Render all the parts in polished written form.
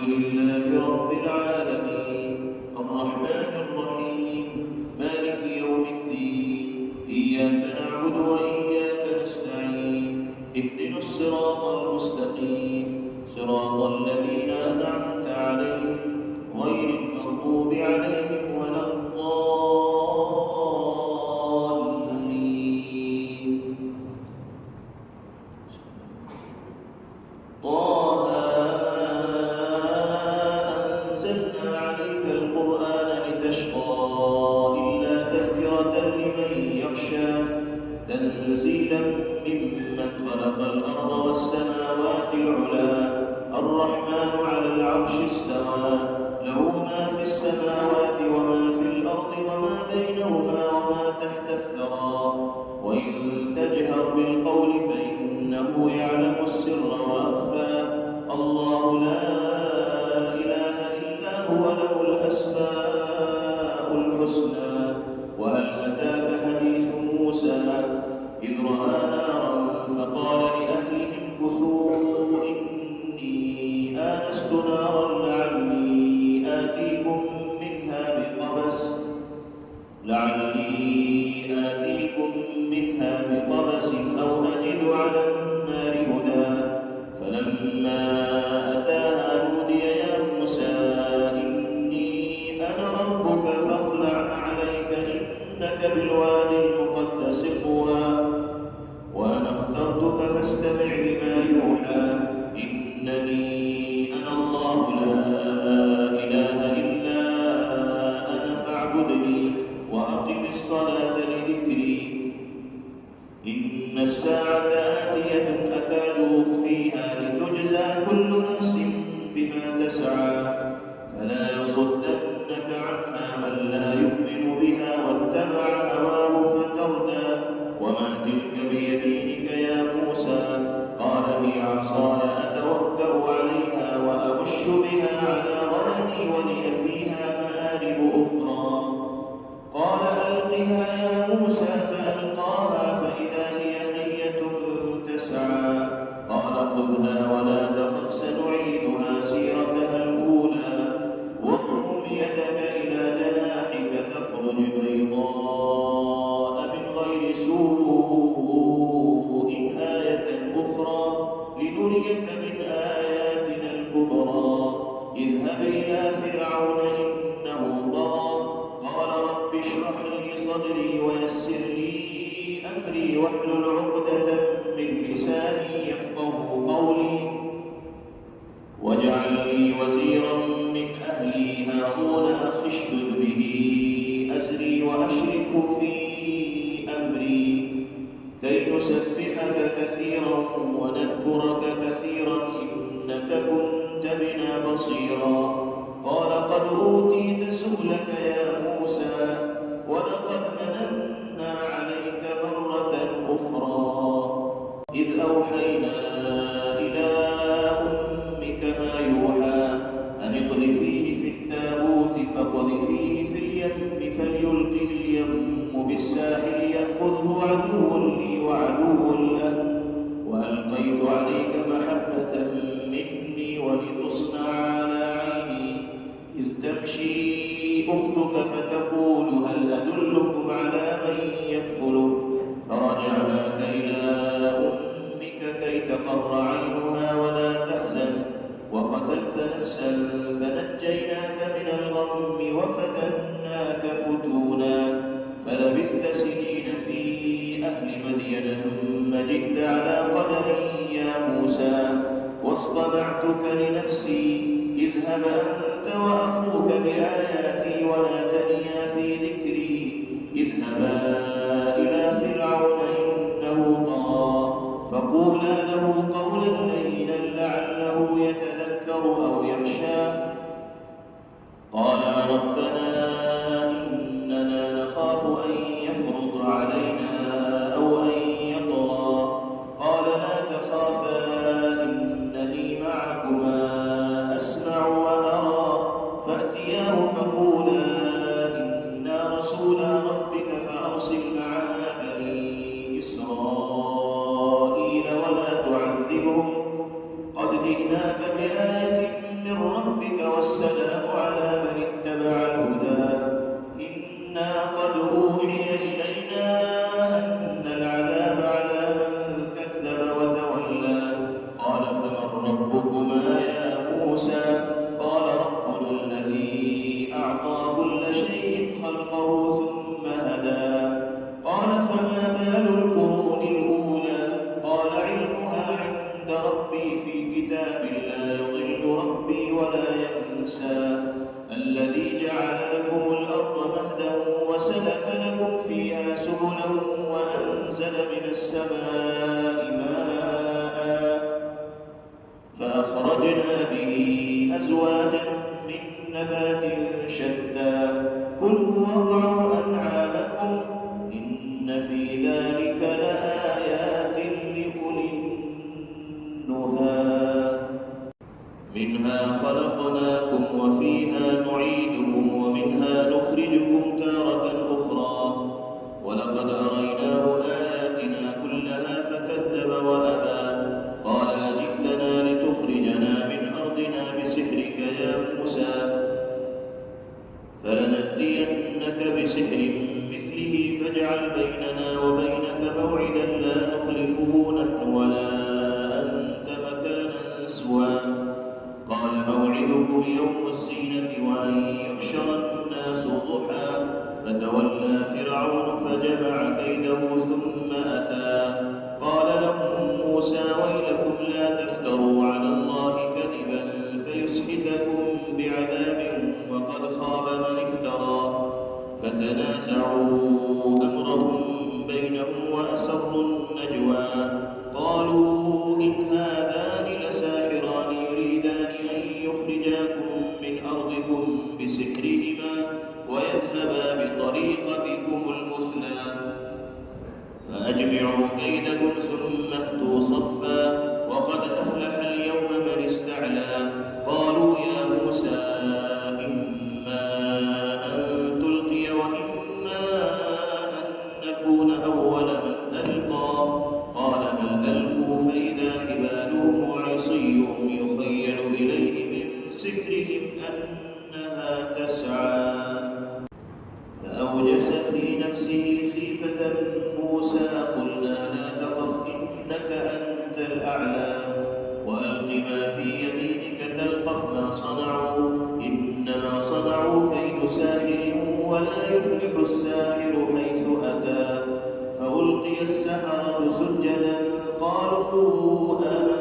لله رب العالمين الرحمن الرحيم مالك يوم الدين إياك نعبد وإياك نستعين اهدنا الصراط المستقيم صراط الذين أنعمت عليهم غير المغضوب عليهم ولا الضالين. طه أنزلنا عليك القرآن لتشقى إلا تذكرة لمن يخشى تنزيلا ممن خلق الأرض والسماوات العلى الرحمن على العرش استوى له ما في السماوات وما في الأرض وما بينهما وما تحت الثرى وإن تجهر بالقول فإنه يعلم السر وأخفى الله لا إله إلا هو له الأسماء الحسنى. وهل أتاك حديث موسى إذ رأى نارا فقال لأهلهم كثوا إني آنست نارا لعلي آتيكم منها بقبس أو أجد على النار هدى فلما أتاها نودي يا موسى إني أنا ربك فاخلع عليك إنك بالوادي المقدس طوى وأنا اخترتك فاستمع لما يوحى إنني أنا الله لا إله إلا أنا فاعبدني وأقم الصلاة لذكري إن الساعة آتية أكاد أخفيها لتجزى كل نفس بما تسعى فلا يصدنك عنها من لا يؤمن بها واتبع هواه فتردى وما تلك بيمينك يا موسى قال هي عصاي أتوكأ عليها وأهش بها على غنمي ولي فيها مآرب أخرى قال ألقها يا موسى فألقاها فإذا هي حية تسعى قال خذها ولا تخف سنعيدها سيرتها الأولى واضمم يدك إلى جناحك تخرج بيضاء من غير سوء آية أخرى لنريك من آياتنا الكبرى اذهب إلى فرعون إنه طغى قال رب اشرح لي صدري ويسر لي أمري واحلل عقدة من لساني يفقه قولي واجعل لي وزيرا من أهلي هارون أخي اشدد به أزري وأشركه في أمري كي نسبحك كثيرا ونذكرك كثيرا إنك كنت بنا بصيرا قال قد أوتيت سؤلك يا موسى ولقد مننا عليك مرة أخرى إذ أوحينا إلى أمك ما يوحى أن اقذفيه في التابوت فاقذفيه في اليم فليلقه اليم بالساحل يأخذه عدو لي وعدو له وألقيت عليك محبة مني ولتصنع على عيني إذ تمشي أختك فتقول هل أدلكم على من يكفله فرجعناك إلى أمك كي تقر عينها ولا تحزن وقتلت نفسا فنجيناك من الغم وفتناك فتونا فلبثت سنين في أهل مدين ثم جئت على قدر يا موسى واصطنعتك لنفسي اذهب أنت وأخوك بآياتي ولا تنيا في ذكري اذهبا إلى فرعون إنه طغى فقولا له قولا لينا لعله يتذكر أو يخشى قالا ربنا إننا نخاف أن يفرط علينا أو أن يطغى قال لا تخافا إنني معكما أسمع وأرى فأتياه فقولا إنا رسولا ربك فأرسل معنا بني إسرائيل ولا تعذبهم قد جئناك بآية من ربك ينسى الذي جعل لكم الأرض مهدا وسلك لكم فيها سبلا وأنزل من السماء ماء فأخرجنا به أزواجا من نبات شتى كلوا وارعوا أنعامكم إن في ذلك لآيات لأولي النهى منها خلقناكم وفيها نعيدكم ومنها نخرجكم تارة أخرى ولقد أريناه آياتنا كلها فكذب وأبى قال أجئتنا لتخرجنا من أرضنا بسحرك يا موسى فلنأتينك بسحر مثله فاجعل بيننا وبينك موعدا لا نخلفه نحن ولا أنت مكانا سوى قال موعدكم يوم الزينة وأن يحشر الناس ضحى فتولى فرعون فجمع كيده ثم أتى قال لهم موسى ويلكم لا تفتروا على الله كذبا فيسحتكم بعذاب وقد خاب من افترى فتنازعوا أمرهم بينهم وأسروا النجوى قالوا إن هذان لساحران يريدان أن يخرجاكم من أرضكم بسحرهما ويذهبا بطريقتكم المثلى فأجمعوا كيدكم ثم أتوا صفا وقد أفلح اليوم من استعلى قالوا يا موسى إما أن تلقي وإما أن نكون أول من ألقى قال بل ألقوا فإذا حبالهم وعصيهم يخيل إليه من سحرهم أنها تسعى فأوجس في نفسه خيفة موسى قلنا لا تخف إنك أنت الأعلى وألق ما في يمينك تلقف ما صنعوا إنما صنعوا كيد ساحر ولا يفلح الساحر حيث أتى فألقي السحرة سجدا قالوا آمنا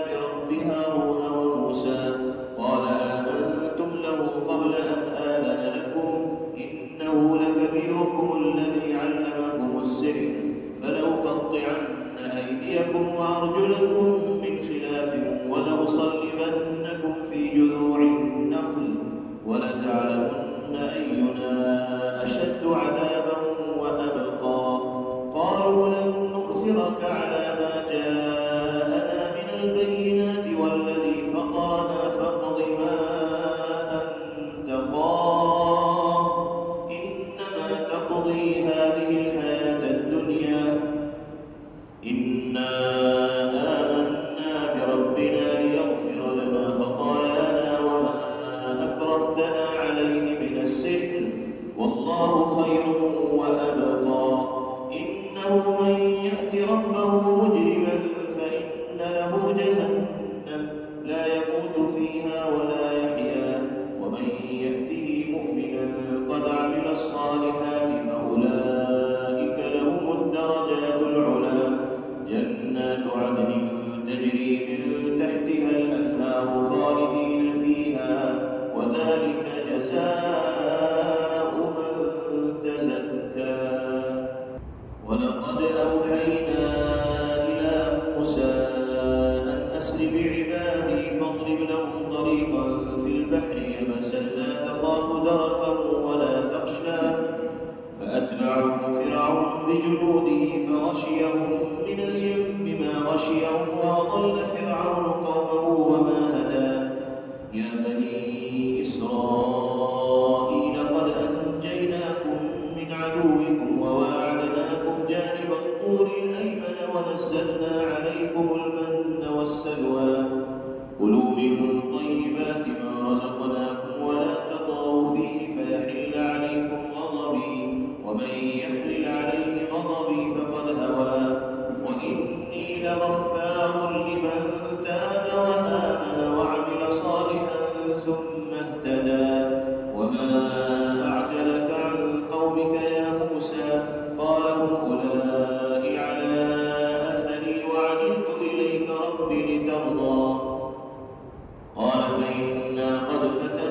برب هارون وموسى قال آمنتم له قبل أن آذن لكم إنه لكبيركم الذي علمكم السحر فلأقطعن أيديكم وأرجلكم من خلاف ولأصلبنكم في جذوع النخل ولتعلمن أينا أشد عذابا وأبقى قالوا لن نؤثرك على ما جاءنا من البينات والذي فطرنا فاقض ما أنت قاض إنما تقضي هذه الحياة الدنيا إنا آمنا بربنا ليغفر لنا خطايانا وما أكرهتنا عليه من السحر والله خير وأبقى إنه من يأت ربه مجرما فإن له جهنم لا يموت فيها ولا يحيا ومن يأته مؤمنا قد عمل الصالحات فأولئك لهم الدرجات العلى جنات عدن تجري من تحتها الأنهار خالدين فيها وذلك جزاء من تزكى ولقد أوحينا إلى موسى أن أسر بعبادي فاضرب لهم طريقا في البحر يبسا لا تخاف دركا ولا تخشى فأتبعهم فرعون بجنوده فغشيهم من اليم ما غشيهم وأضل فرعون قومه وما هدى يا بني إسرائيل قد أنجيناكم من عدوكم وواعدناكم جانب الطور الأيمن ونزلنا عليكم المن والسلوى كلوا من طيبات ما رزقناكم ولا تطغوا فيه فيحل عليكم غضبي ومن يحلل عليه غضبي فقد هوى وإني لغفار لمن تاب وآمن وعمل صالحا ثم اهتدى وما أعجلك عن قومك يا موسى قال هم أولئك على أثري وعجلت إليك رب لترضى قال فإنا قد فتنا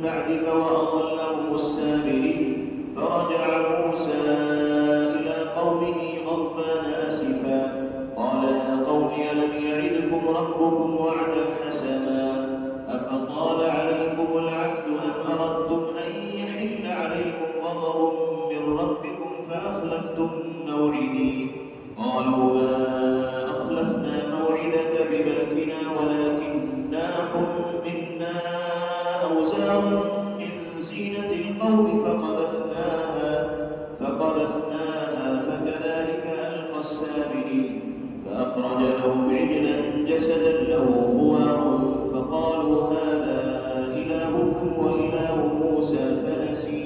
بعدك وأضلهم السامري. فرجع موسى إلى قومه غضبان أسفا قال يا قوم ألم يعدكم ربكم وعدا حسنا أفطال عليكم العهد أم أردتم أن يحل عليكم غضب من ربكم فأخلفتم موعدي. قالوا ما أخلفنا موعدك بملكنا ولكننا حملنا أوزارا من زينة القوم فقذفناها فكذلك ألقى السامري. فأخرج لهم عجلا جسدا له خوار فقالوا هذا إلهكم وإله موسى فنسي.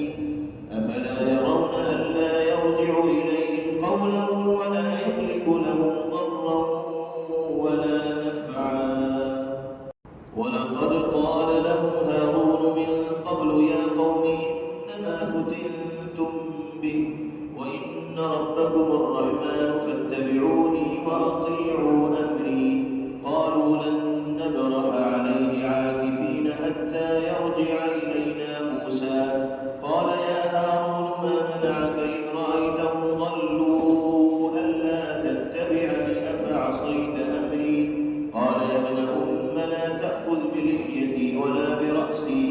أفلا يرون ألا يرجع إليهم قولا ولا يملك لهم ضرا ولا نفعا. ولقد قال لهم هارون من قبل يا قوم إنما فتنتم به وإن ربكم الرحمن فاتبعوني وأطيعوا أمري. قالوا لن نبرح عليه عاكفين حتى يرجع إلينا موسى. قال يا هارون ما منعك إذ رأيتهم ضلوا ألا تتبعني أفعصيت أمري. قال يا ابن أم لا تأخذ بلحيتي ولا برأسي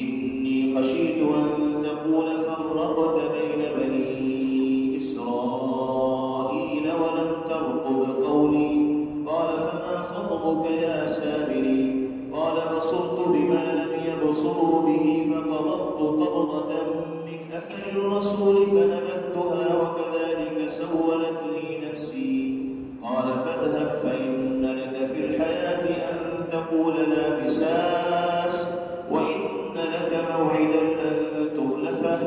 إني خشيت أن تقول فرقت بين بني إسرائيل ولم ترقب قولي. قال فما خطبك يا سامري. قال بصرت بما لم يبصروا به فقبضت قبضة من أثر الرسول فنبذتها وكذلك سولت لي نفسي. قال فاذهب فإن لك في الحياة أن تقول لا مساس وإن لك موعدا لن تخلفه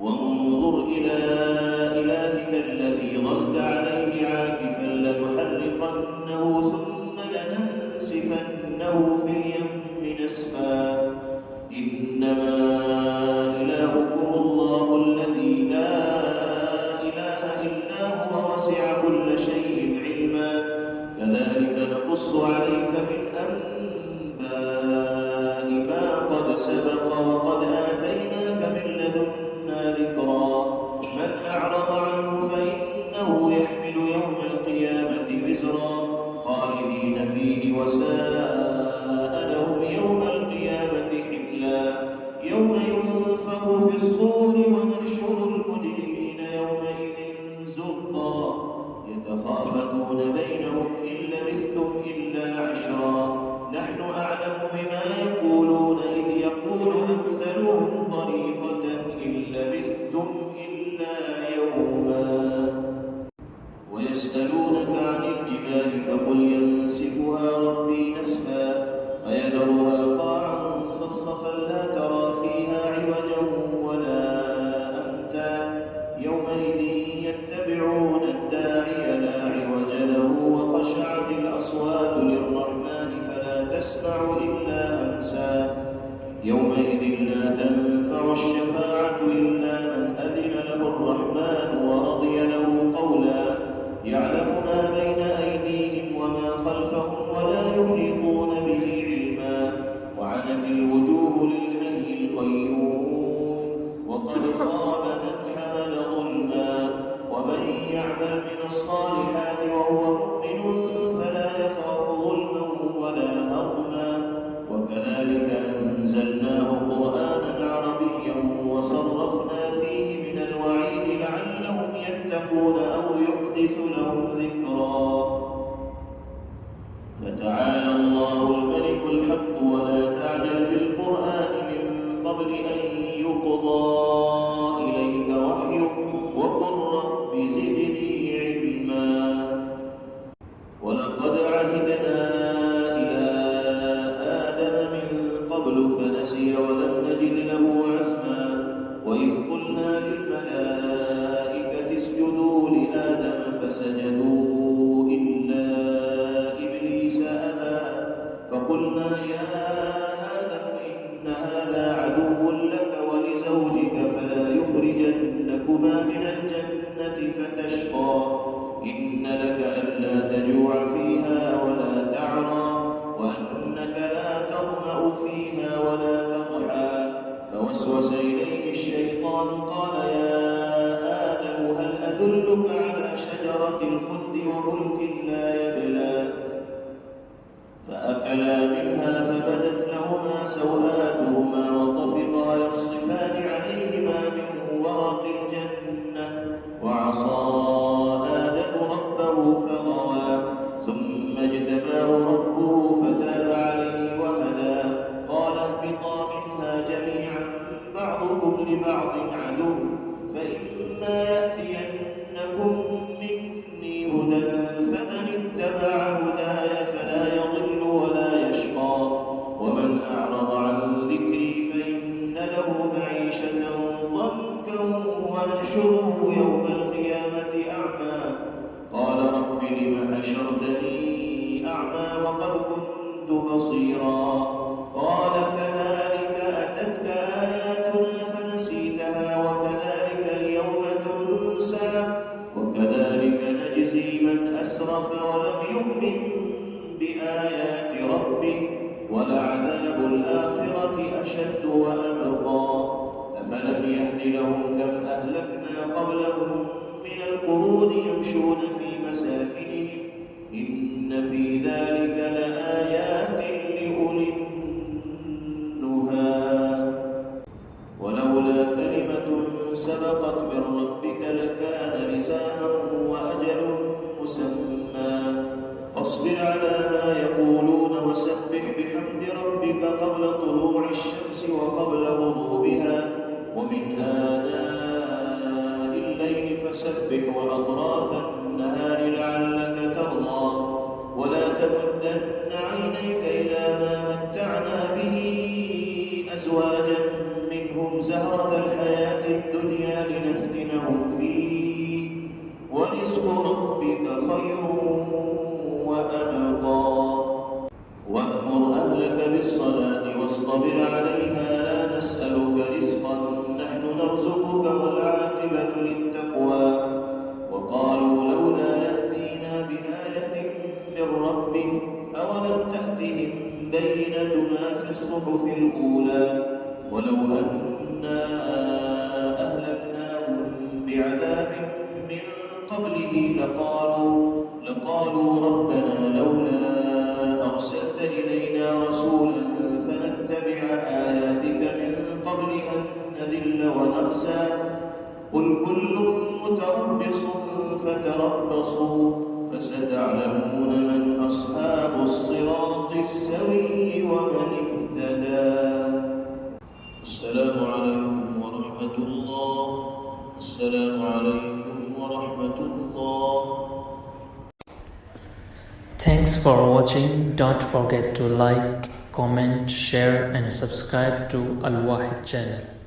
وانظر إلى إلهك الذي ظلت عليه عاكفا لنحرقنه ثم لننسفنه في اليم نسفا. إنما إلهكم الله الذي لا إله إلا هو وسع كل شيء علما. كذلك نقص عليك من أنباء ما قد سبق وقد آتيناك من لدنا ذكرا. من أعرض عنه فإنه يحمل يوم القيامة وزرا خالدين فيه وساء لهم يوم القيامة حملا. يوم ينفخ في الصور ونحشر المجرمين يومئذ زرقا يتخافتون بينهم إن لبثتم إلا عشرا. نحن أعلم بما يقولون إذ يقول أمثلهم طريقة إن لبثتم إلا يوما. ويسألونك عن الجبال فقل ينسفها ربي نسفا فيذرها قاعا صفصفا لا ترى فيها عوجا ولا أمتا. يومئذ يتبعون الداعي لا عوج له وخشعت الأصوات للرحمن فلا تسمع إلا همسا. يومئذ لا تنفع الشفاعة إلا من أذن له الرحمن ورضي له قولا. يعلم ما بين أيديهم وما خلفهم ولا يحيطون به علما. وعنت الوجوه للحي القيوم وقد خاب من حمل ظلما. ومن يعمل من الصالحات وهو مؤمن فلا يخاف ظلما ولا هضما. وكذلك أنزلناه قرآنا عربيا وصرفنا فيه من الوعيد لعلهم يتقون أو يحدث لهم ذكرا. فتعالى الله الملك الحق ولا تعجل بالقرآن من قبل أن يقضى إليك وحيه وقل رب زدني علما. ولقد عهدنا إلى آدم من قبل فنسي ولم نجد له عزما. وإذ قلنا للملائكة اسجدوا لآدم فسجدوا إلا إبليس أبى. فقلنا يا آدم إن هذا عدو لك ولزوجك فلا يخرجنكما من الجنة فتشقى. إن لك ألا تجوع فيها ولا تعرى وأنك لا تظمأ فيها ولا فوسوس إليه الشيطان قال يا آدم هل أدلك على شجرة الخلد وملك لا يبلى فأكلا منها فبدت لهما سوآتهما وطفقا يخصفان عليهما من ورق الجنة وعصى آدم ربه فغوى ثم اجتباه ربه فتاب عليه وهدى قال اهبطا منها جميعا بعضكم لبعض عدو فإما يأتينكم مني هدى فمن اتبع هداي فلا يضل ولا يشقى ومن أعرض عن ذكري فإن له معيشة ضنكا ونحشره يوم القيامة أعمى قال رب لم حشرتني أعمى وقد كنت بصيرا قال كذلك أتتك آياتنا فنسيتها وكذلك اليوم تنسى وكذلك نجزي من أسرف ولم يؤمن بآيات ربه ولعذاب الآخرة أشد وأبقى أفلم يهد لهم كم أهلكنا قبلهم من القرون يمشون في مساكنهم إن في ذلك لآيات لأولي النهى ولولا كلمة سبقت من ربك لكان لزاما وأجل مسمى فاصبر على ما يقولون وسبح بحمد ربك قبل طلوع الشمس وقبل غروبها ومن آناء الليل فسبح وأطراف النهار لعلك ترضى ولا تمدن عينيك إلى ما متعنا به أزواجا منهم زهرة الحياة الدنيا لنفتنهم فيه ورزق ربك خير وأبقى وأمر أهلك بالصلاة واصطبر عليها لا نسألك رزقا نحن نرزقك والعاقبة للتقوى وقالوا لولا يأتينا بآية من ربه أولم تأتهم بينة ما في الصحف الأولى ولو أنا أهلكناهم بعذاب من قبله لقالوا ربنا لولا أرسلت إلينا رسولا فنتبع آياتك من قبل أن نذل ونخزى قل كل متربص فتربصوا فستعلمون من أصحاب الصراط السوي ومن اهتدى السلام عليكم ورحمة الله السلام عليكم ورحمة الله. Thanks for watching. Don't forget to like, comment, share and subscribe to Al Wahid channel.